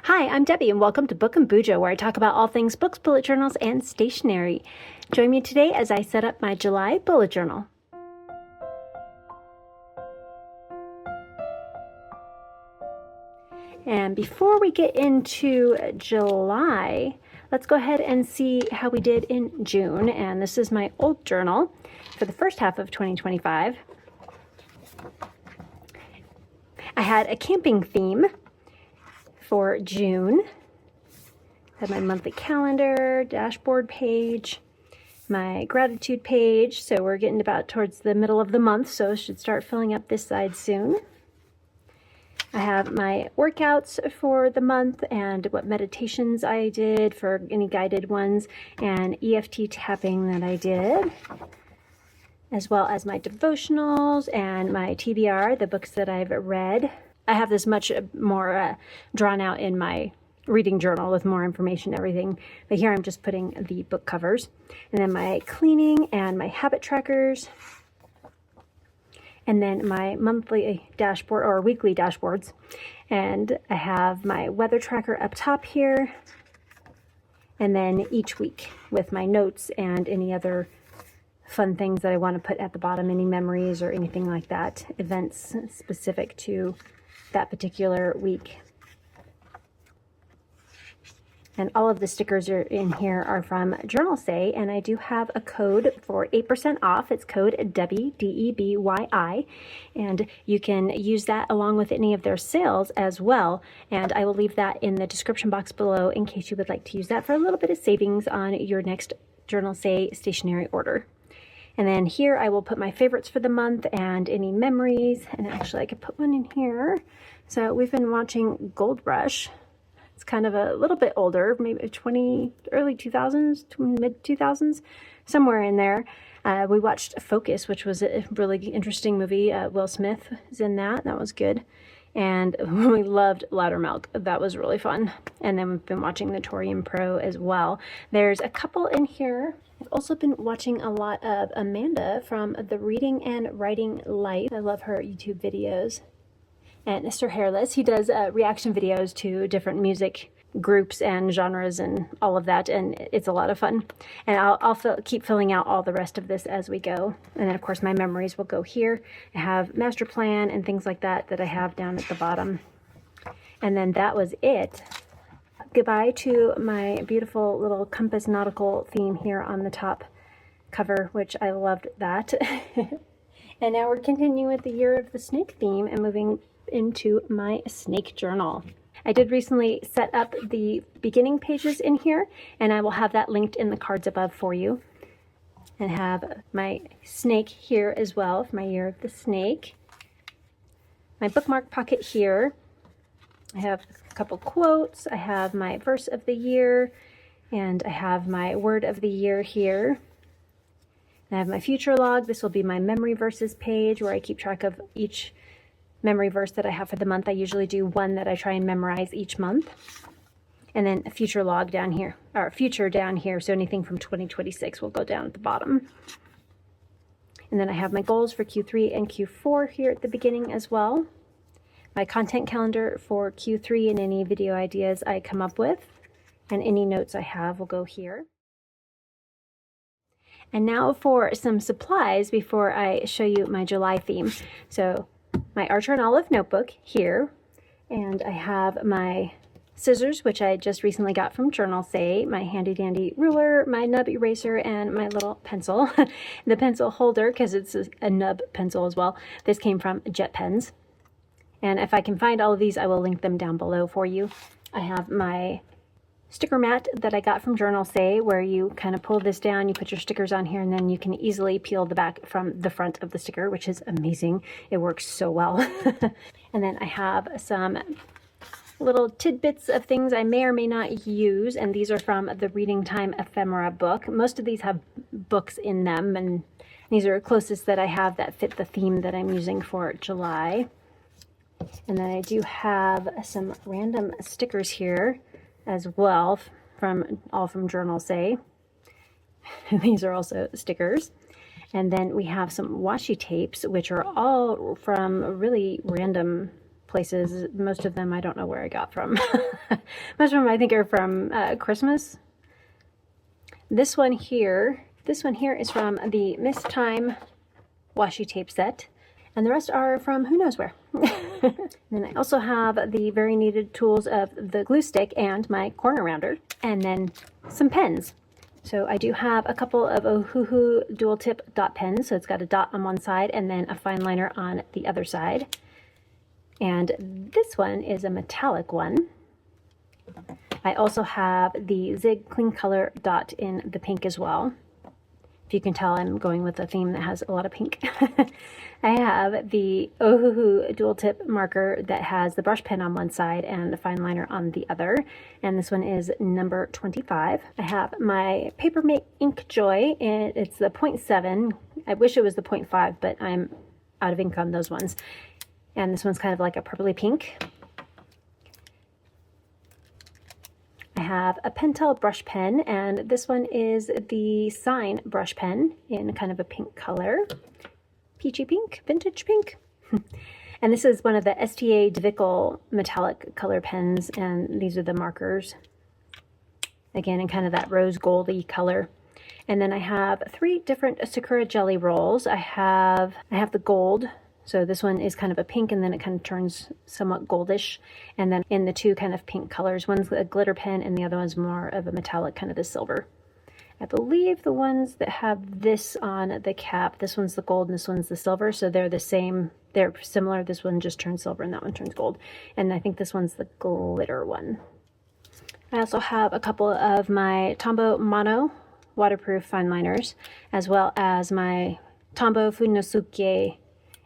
Hi, I'm Debbie, and welcome to Book and Bujo, where I talk about all things books, bullet journals, and stationery. Join me today as I set up my July bullet journal. And before we get into July, let's go ahead and see how we did in June. And this is my old journal for the first half of 2025. I had a camping theme for June. I had my monthly calendar, dashboard page, my gratitude page. So we're getting about towards the middle of the month, so it should start filling up this side soon. I have my workouts for the month and what meditations I did for any guided ones, and EFT tapping that I did, as well as my devotionals and my TBR, the books that I've read. I have this much more drawn out in my reading journal with more information and everything, but here I'm just putting the book covers. And then my cleaning and my habit trackers, and then my monthly dashboard or weekly dashboards. And I have my weather tracker up top here, and then each week with my notes and any other fun things that I want to put at the bottom, any memories or anything like that, events specific to that particular week. And all of the stickers are in here are from Journal Say, and I do have a code for 8% off. It's code Debbie, D-E-B-Y-I, and you can use that along with any of their sales as well. And I will leave that in the description box below in case you would like to use that for a little bit of savings on your next Journal Say stationery order. And then here I will put my favorites for the month and any memories. And actually I could put one in here. So we've been watching Gold Rush. It's kind of a little bit older, maybe early 2000s to mid 2000s, somewhere in there. We watched Focus, which was a really interesting movie. Will Smith is in that. That was good. And we loved Loudermilk. That was really fun. And then we've been watching Notorian Pro as well. There's a couple in here. I've also been watching a lot of Amanda from the Reading and Writing Life. I love her YouTube videos. And Mr. Hairless, he does reaction videos to different music groups and genres and all of that, and it's a lot of fun. And I'll keep filling out all the rest of this as we go. And then of course my memories will go here. I have master plan and things like that that I have down at the bottom. And then that was it. Goodbye to my beautiful little compass nautical theme here on the top cover, which I loved that. And now we're continuing with the Year of the Snake theme and moving into my snake journal. I did recently set up the beginning pages in here, and I will have that linked in the cards above for you. And have my snake here as well, my Year of the Snake. My bookmark pocket here. I have a couple quotes. I have my verse of the year, and I have my word of the year here. And I have my future log. This will be my memory verses page where I keep track of each memory verse that I have for the month. I usually do one that I try and memorize each month. And then a future log down here, or future down here. So anything from 2026 will go down at the bottom. And then I have my goals for Q3 and Q4 here at the beginning as well. My content calendar for Q3 and any video ideas I come up with. And any notes I have will go here. And now for some supplies before I show you my July theme. So my Archer and Olive notebook here, and I have my scissors, which I just recently got from Journal Say, my handy dandy ruler, my nub eraser, and my little pencil. The pencil holder, because it's a nub pencil as well. This came from Jet Pens. And if I can find all of these, I will link them down below for you. I have my sticker mat that I got from Journal Say, where you kind of pull this down, you put your stickers on here, and then you can easily peel the back from the front of the sticker, which is amazing. It works so well. And then I have some little tidbits of things I may or may not use, and these are from the Reading Time Ephemera book. Most of these have books in them, and these are closest that I have that fit the theme that I'm using for July. And then I do have some random stickers here as well, all from Journal Say. These are also stickers. And then we have some washi tapes, which are all from really random places. Most of them I don't know where I got from. Most of them I think are from Christmas. This one here is from the Miss Time washi tape set, and the rest are from who knows where. Then I also have the very needed tools of the glue stick and my corner rounder, and then some pens. So I do have a couple of Ohuhu dual tip dot pens, so it's got a dot on one side and then a fine liner on the other side. And this one is a metallic one. I also have the Zig Clean Color dot in the pink as well. If you can tell, I'm going with a theme that has a lot of pink. I have the Ohuhu dual tip marker that has the brush pen on one side and the fine liner on the other. And this one is number 25. I have my Paper Mate Ink Joy, and it's the 0.7. I wish it was the 0.5, but I'm out of ink on those ones. And this one's kind of like a purpley pink. I have a Pentel brush pen, and this one is the Sign brush pen in kind of a pink color. Peachy pink, vintage pink. And this is one of the STA DeVickel metallic color pens, and these are the markers. Again, in kind of that rose goldy color. And then I have 3 different Sakura jelly rolls. I have the gold. So this one is kind of a pink, and then it kind of turns somewhat goldish. And then in the 2 kind of pink colors, one's a glitter pen and the other one's more of a metallic, kind of the silver. I believe the ones that have this on the cap, this one's the gold and this one's the silver, so they're the same, they're similar. This one just turns silver and that one turns gold. And I think this one's the glitter one. I also have a couple of my Tombow Mono waterproof fine liners, as well as my Tombow Funosuke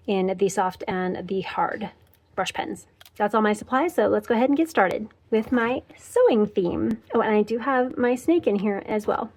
in the soft and the hard brush pens. That's all my supplies, so let's go ahead and get started with my sewing theme. Oh, and I do have my snake in here as well.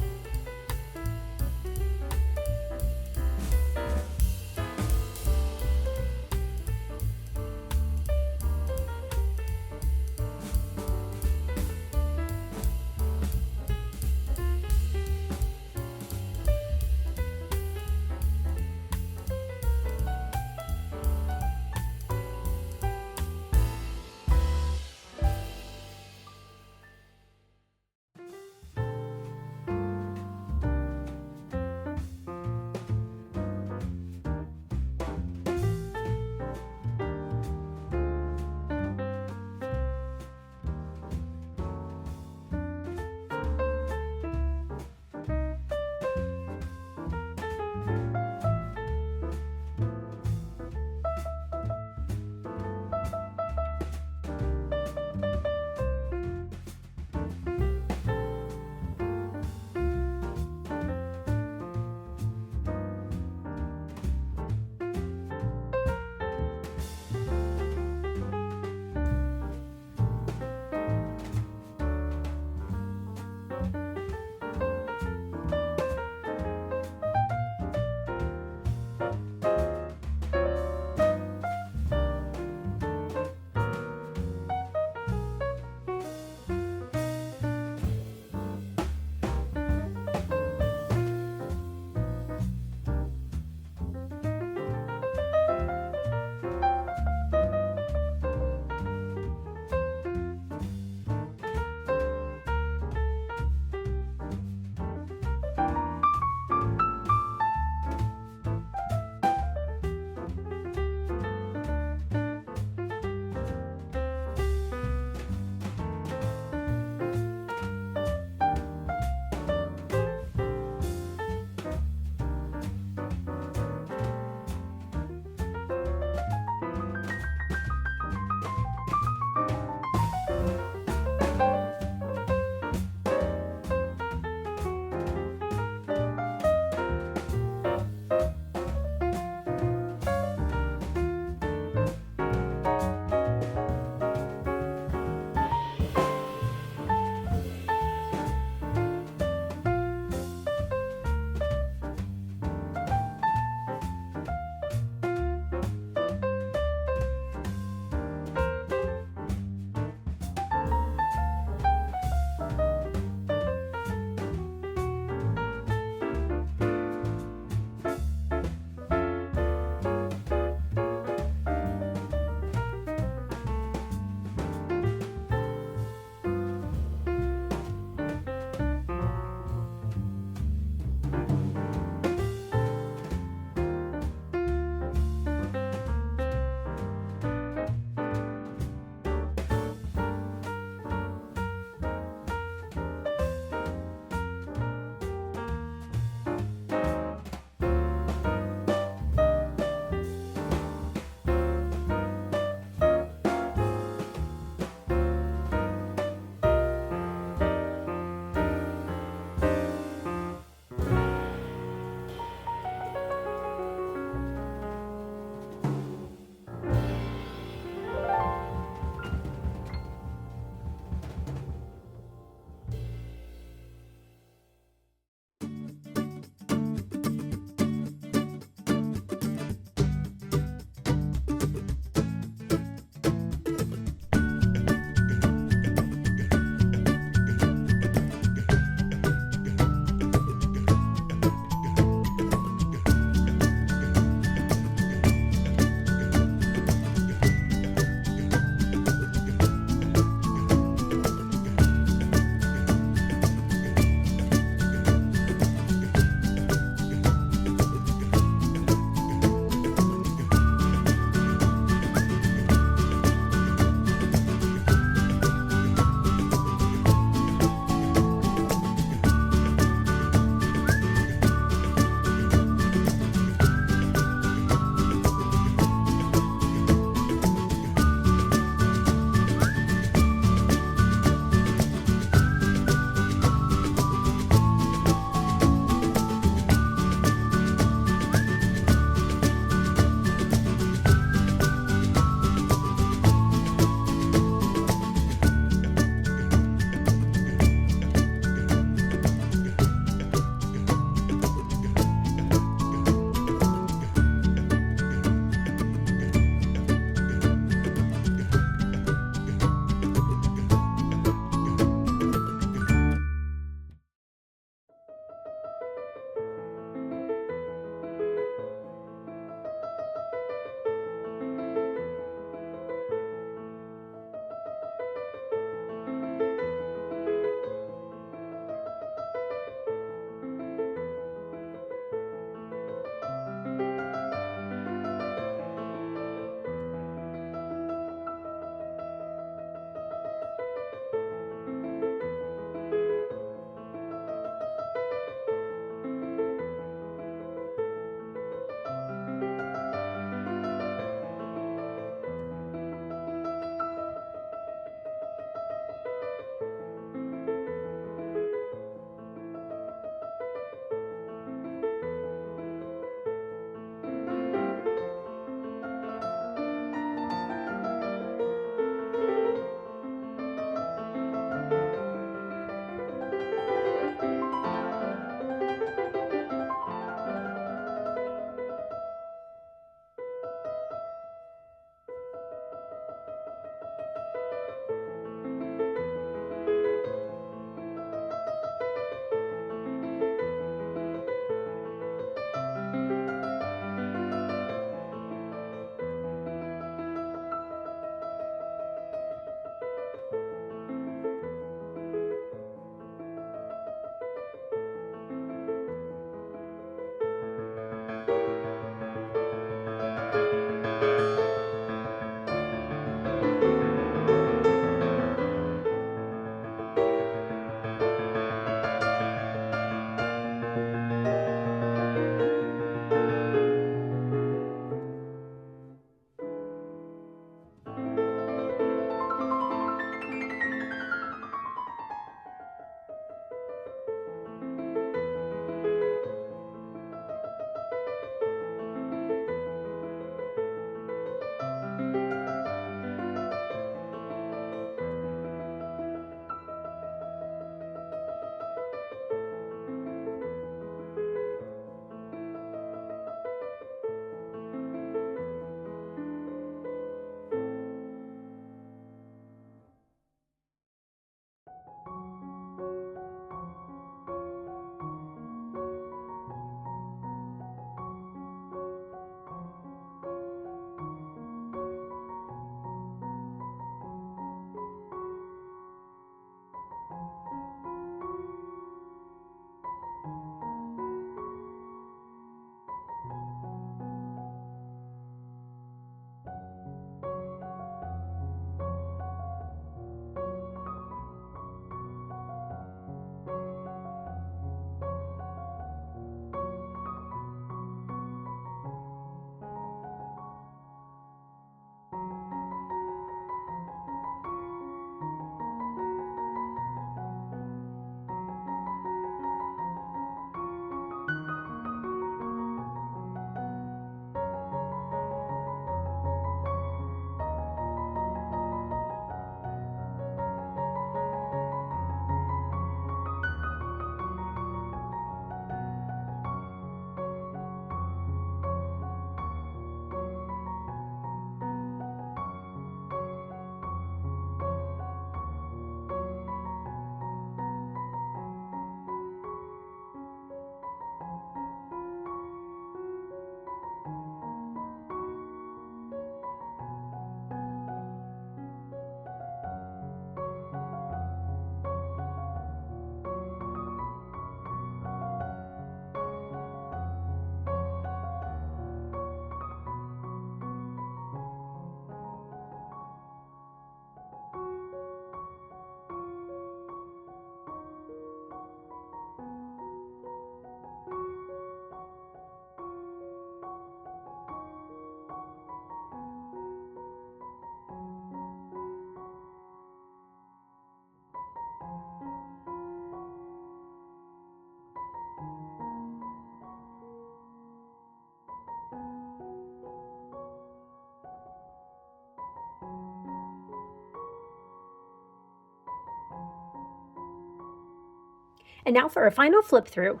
And now for a final flip through.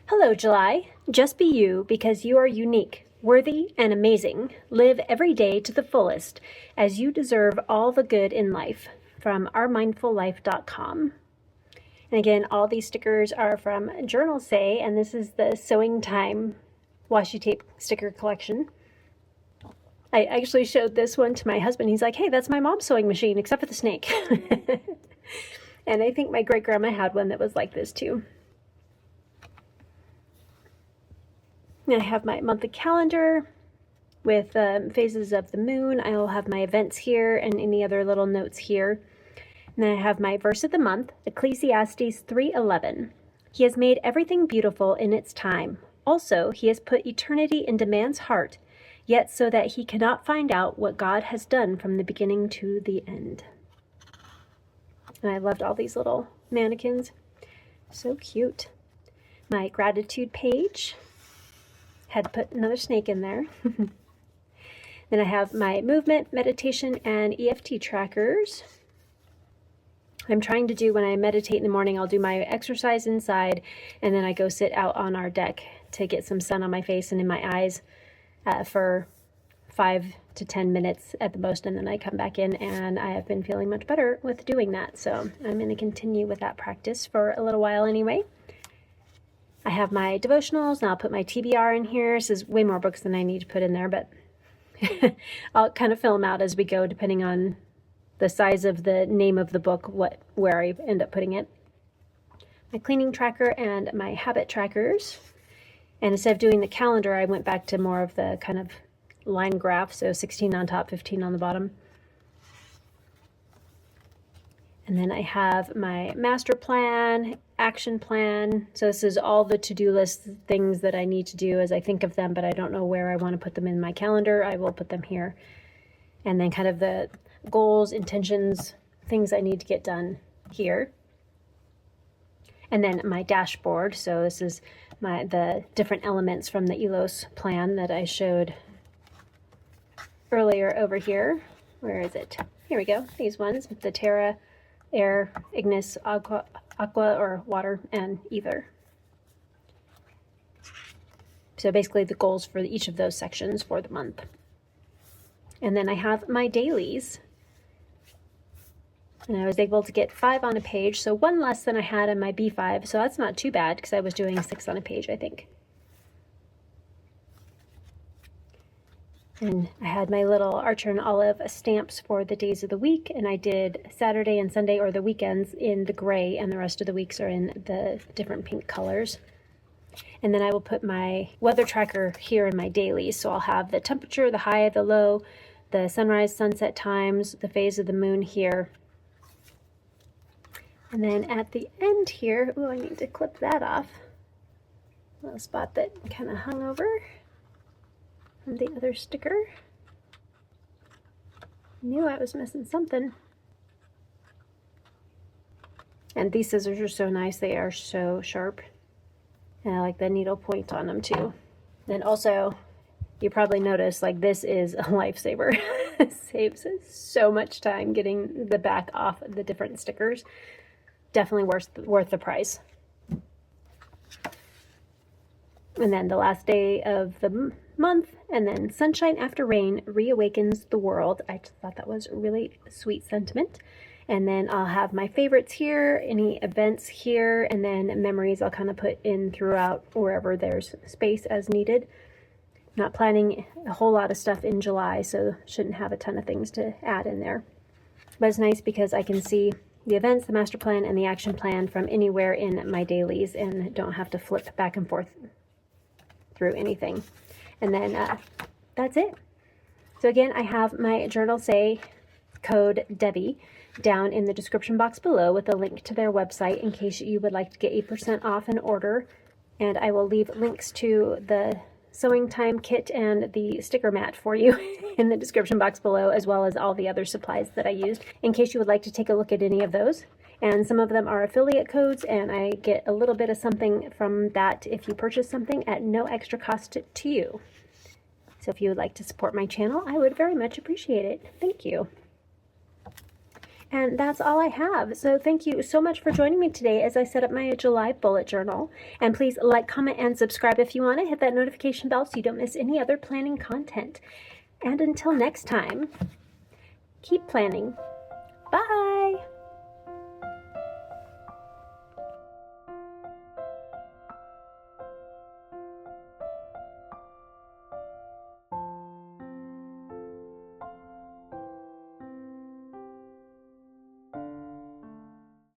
Hello, July. Just be you because you are unique, worthy, and amazing. Live every day to the fullest as you deserve all the good in life. From ourmindfullife.com. And again, all these stickers are from Journal Say, and this is the Sewing Time washi tape sticker collection. I actually showed this one to my husband. He's like, hey, that's my mom's sewing machine, except for the snake. And I think my great-grandma had one that was like this too. And I have my monthly calendar with phases of the moon. I will have my events here and any other little notes here. And then I have my verse of the month, Ecclesiastes 3:11. He has made everything beautiful in its time. Also, he has put eternity into man's heart, yet so that he cannot find out what God has done from the beginning to the end. And I loved all these little mannequins. So cute. My gratitude page. Had to put another snake in there. Then I have my movement, meditation, and EFT trackers. I'm trying to do, when I meditate in the morning, I'll do my exercise inside, and then I go sit out on our deck to get some sun on my face and in my eyes for 5 to 10 minutes at the most, and then I come back in, and I have been feeling much better with doing that. So I'm going to continue with that practice for a little while anyway. I have my devotionals, and I'll put my TBR in here. This is way more books than I need to put in there, but I'll kind of fill them out as we go, depending on the size of the name of the book, where I end up putting it. My cleaning tracker and my habit trackers. And instead of doing the calendar, I went back to more of the kind of line graph, so 16 on top, 15 on the bottom. And then I have my master plan, action plan. So this is all the to-do list things that I need to do as I think of them, but I don't know where I want to put them in my calendar. I will put them here. And then kind of the goals, intentions, things I need to get done here. And then my dashboard. So this is the different elements from the ELOS plan that I showed earlier over here. Where is it? Here we go. These ones, the Terra, Air, Ignis, Aqua or water, and Ether. So basically the goals for each of those sections for the month. And then I have my dailies. And I was able to get 5 on a page, so 1 less than I had in my B5, so that's not too bad because I was doing 6 on a page, I think. And I had my little Archer and Olive stamps for the days of the week, and I did Saturday and Sunday, or the weekends, in the gray, and the rest of the weeks are in the different pink colors. And then I will put my weather tracker here in my dailies, so I'll have the temperature, the high, the low, the sunrise, sunset times, the phase of the moon here. And then at the end here, oh, I need to clip that off. A little spot that kind of hung over from the other sticker. Knew I was missing something. And these scissors are so nice. They are so sharp. And I like the needle point on them too. And also, you probably noticed, like, this is a lifesaver. It saves so much time getting the back off the different stickers. Definitely worth the price. And then the last day of the month, and then Sunshine After Rain reawakens the world. I just thought that was a really sweet sentiment. And then I'll have my favorites here, any events here, and then memories I'll kind of put in throughout wherever there's space as needed. Not planning a whole lot of stuff in July, so shouldn't have a ton of things to add in there. But it's nice because I can see the events, the master plan, and the action plan from anywhere in my dailies and don't have to flip back and forth through anything. And then that's it. So again, I have my Journal Say code Debbie down in the description box below with a link to their website in case you would like to get 8% off an order. And I will leave links to the sewing time kit and the sticker mat for you in the description box below, as well as all the other supplies that I used, in case you would like to take a look at any of those. And some of them are affiliate codes, and I get a little bit of something from that if you purchase something at no extra cost to you. So if you would like to support my channel, I would very much appreciate it. Thank you. And that's all I have. So thank you so much for joining me today as I set up my July bullet journal. And please like, comment, and subscribe if you want to. Hit that notification bell so you don't miss any other planning content. And until next time, keep planning. Bye!